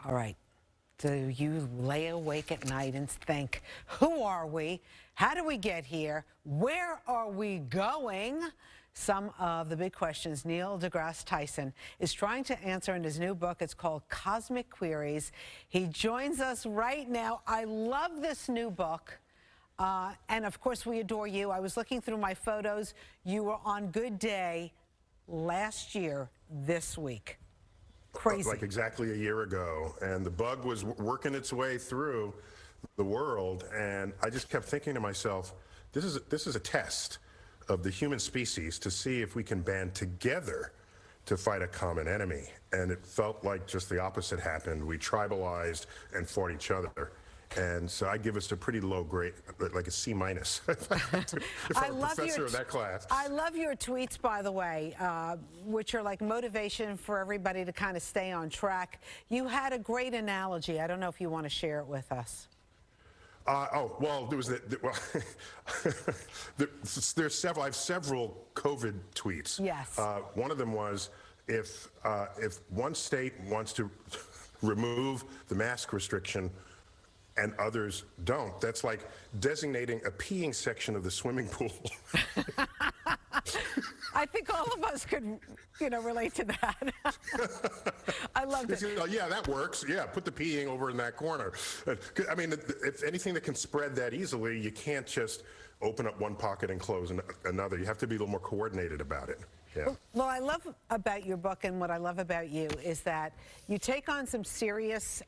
All right. Do you lay awake at night and think, who are we? How do we get here? Where are we going? Some of the big questions Neil deGrasse Tyson is trying to answer in his new book. It's called Cosmic Queries. He joins us right now. I love this new book. And of course, we adore you. I was looking through my photos. You were on Good Day last year, this week. Crazy. Like exactly a year ago. And the bug was working its way through the world. And I just kept thinking to myself, this is a test of the human species to see if we can band together to fight a common enemy. And it felt like just the opposite happened. We tribalized and fought each other. And so I give us a pretty low grade, like a C minus, if I'm a professor of that class. I love your tweets, by the way, which are like motivation for everybody to kind of stay on track. You had a great analogy. I don't know if you want to share it with us. Well, there was there's several. I have several COVID tweets. Yes. One of them was if one state wants to remove the mask restriction and others don't, that's like designating a peeing section of the swimming pool. I think all of us could, relate to that. I loved it. Yeah, that works. Yeah, put the peeing over in that corner. I mean, if anything that can spread that easily, you can't just open up one pocket and close another. You have to be a little more coordinated about it. Yeah. Well, I love about your book, and what I love about you is that you take on some serious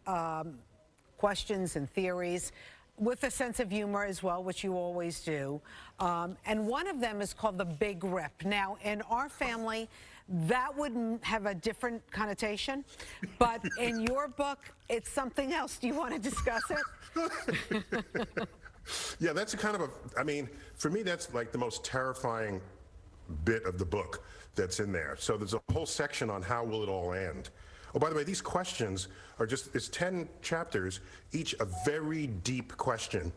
questions and theories with a sense of humor as well, which you always do. And one of them is called the Big Rip. Now, in our family, that would have a different connotation, but in your book, it's something else. Do you want to discuss it? Yeah, that's a kind of I mean, for me, that's like the most terrifying bit of the book that's in there. So there's a whole section on how will it all end. Oh, by the way, these questions are it's 10 chapters, each a very deep question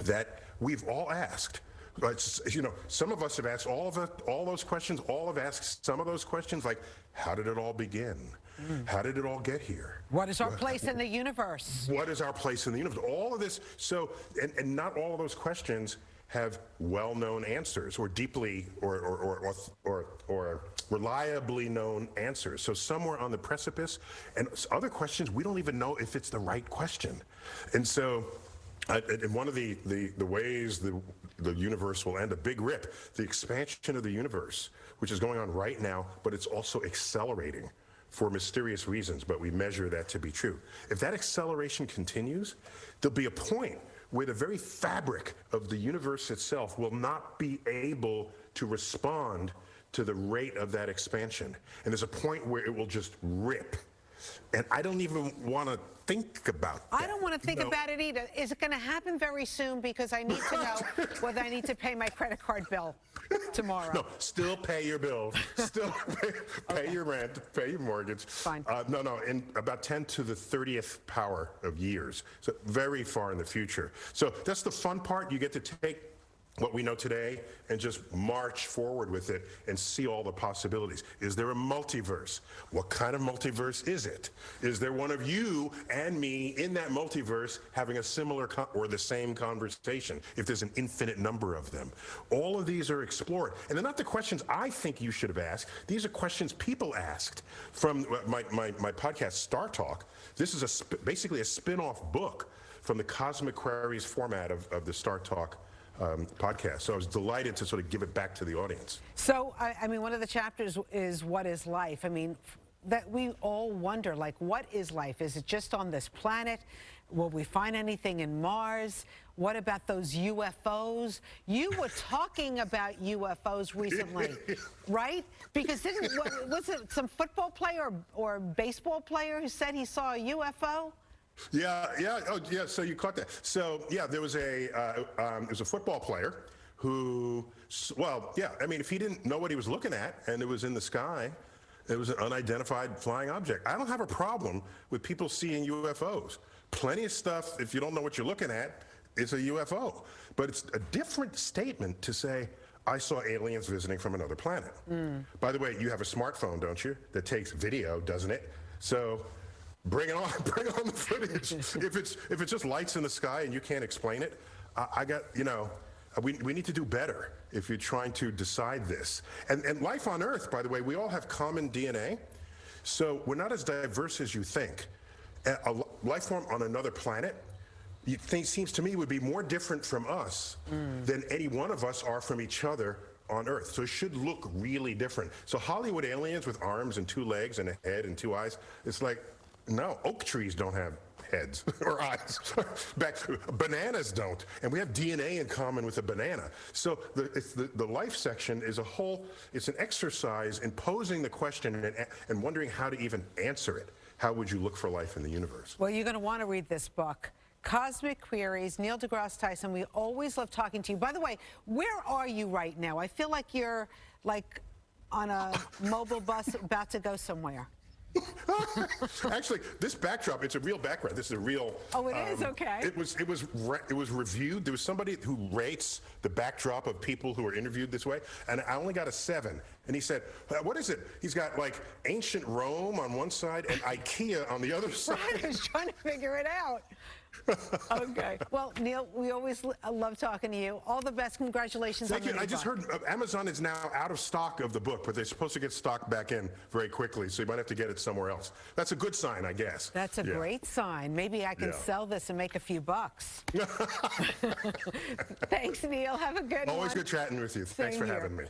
that we've all asked. Some of us have asked all those questions, all have asked some of those questions, like, how did it all begin? How did it all get here? What is our place in the universe? What is our place in the universe? All of this, and not all of those questions have well-known answers or deeply or reliably known answers. So somewhere on the precipice, and other questions we don't even know if it's the right question. And so, in one of the ways the universe will end, a big rip, the expansion of the universe, which is going on right now, but it's also accelerating for mysterious reasons, but we measure that to be true. If that acceleration continues, there'll be a point where the very fabric of the universe itself will not be able to respond to the rate of that expansion. And there's a point where it will just rip. And I don't even want to think about that. I don't want to think about it either. Is it going to happen very soon? Because I need to know whether I need to pay my credit card bill tomorrow. No, still pay your bills. Still pay your rent, pay your mortgage. Fine. No, in about 10 to the 30th power of years. So very far in the future. So that's the fun part. You get to take what we know today and just march forward with it and see all the possibilities. Is there a multiverse? What kind of multiverse is it? Is there one of you and me in that multiverse having a similar or the same conversation, if there's an infinite number of them? All of these are explored. And they're not the questions I think you should have asked. These are questions people asked from my podcast, Startalk. This is basically a spin-off book from the Cosmic Queries format of the Startalk podcast. So I was delighted to sort of give it back to the audience. So, I mean, one of the chapters is what is life? I mean, that we all wonder, like, what is life? Is it just on this planet? Will we find anything in Mars? What about those UFOs? You were talking about UFOs recently, right? Because was it some football player or baseball player who said he saw a UFO? Yeah. Oh, yeah. So you caught that. So yeah, there was a football player who, well, yeah. I mean, if he didn't know what he was looking at and it was in the sky, it was an unidentified flying object. I don't have a problem with people seeing UFOs. Plenty of stuff. If you don't know what you're looking at, it's a UFO. But it's a different statement to say, I saw aliens visiting from another planet. By the way, you have a smartphone, don't you? That takes video, doesn't it? So bring it on, bring on the footage. If it's just lights in the sky and you can't explain it, I got, we need to do better if you're trying to decide this. And life on Earth, by the way, we all have common DNA, so we're not as diverse as you think. A life form on another planet, seems to me would be more different from us than any one of us are from each other on Earth. So it should look really different. So Hollywood aliens with arms and 2 legs and a head and 2 eyes, it's like, no, oak trees don't have heads or eyes. Bananas don't. And we have DNA in common with a banana. So the life section is it's an exercise in posing the question and wondering how to even answer it. How would you look for life in the universe? Well, you're going to want to read this book. Cosmic Queries, Neil deGrasse Tyson. We always love talking to you. By the way, where are you right now? I feel like you're like on a mobile bus about to go somewhere. Actually, this backdrop, it's a real background. This is a real... Oh, it is? Okay. It was reviewed. There was somebody who rates the backdrop of people who are interviewed this way, and I only got a 7. And he said, what is it? He's got like ancient Rome on one side and IKEA on the other side. Right, I was trying to figure it out. Okay. Well, Neil, we always love talking to you. All the best. Congratulations. Thank on you. the I just heard Amazon is now out of stock of the book, but they're supposed to get stock back in very quickly, so you might have to get it somewhere else. That's a good sign, I guess. That's a great sign. Maybe I can sell this and make a few bucks. Thanks, Neil. Have a good one. Always good chatting with you. Thanks for having me.